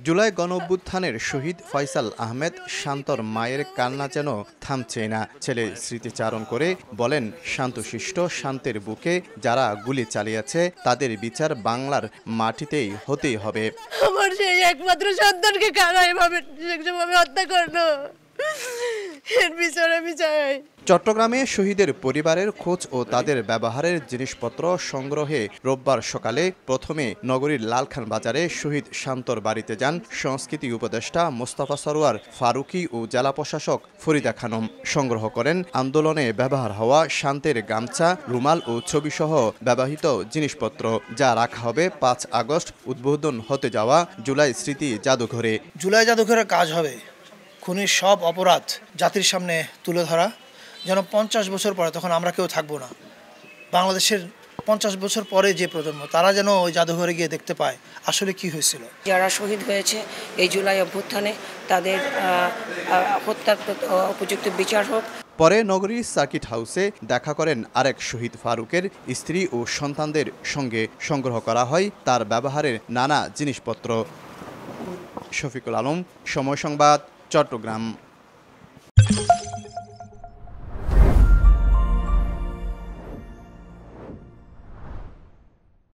জুলাই গণঅভ্যুত্থানের শহীদ ফয়সাল আহমেদ শান্তর মায়ের কান্না যেন থামছে না। ছেলে স্মৃতিচারণ করে বলেন, শান্তশিষ্ট শান্তের বুকে যারা গুলি চালিয়েছে তাদের বিচার বাংলার মাটিতেই হতেই হবে। আমার সেই একমাত্র সন্তানকে কারা এভাবে হত্যা করলো, এর বিচার আমি চাই। চট্টগ্রামে শহীদের পরিবারের খোঁজ ও তাদের ব্যবহারের জিনিসপত্র সংগ্রহে রোববার সকালে প্রথমে নগরীর লালখান বাজারে শহীদ শান্তর বাড়িতে যান সংস্কৃতি উপদেষ্টা মোস্তফা সরোয়ার ফারুকী ও জেলা প্রশাসক ফরিদা খানম। সংগ্রহ করেন আন্দোলনে ব্যবহার হওয়া শান্তের গামছা, রুমাল ও ছবিসহ ব্যবহৃত জিনিসপত্র, যা রাখা হবে 5 আগস্ট উদ্বোধন হতে যাওয়া জুলাই স্মৃতি জাদুঘরে। জুলাই জাদুঘরের কাজ হবে খুনির সব অপরাধ জাতির সামনে তুলে ধরা, যেন 50 বছর পরে, তখন আমরা কেউ থাকবো না, বাংলাদেশের 50 বছর পরে যে প্রজন্ম তারা যেন ওই জাদুঘরে গিয়ে দেখতে পায় আসলে কি হয়েছিল। যারা শহীদ হয়েছে এই জুলাই অভ্যুত্থানে তাদের হত্যার উপযুক্ত বিচার হোক। পরে নগরীর সার্কিট হাউসে দেখা করেন আরেক শহীদ ফারুকের স্ত্রী ও সন্তানদের সঙ্গে। সংগ্রহ করা হয় তার ব্যবহারের নানা জিনিসপত্র। শফিকুল আলম, সময় সংবাদ, চট্টগ্রাম।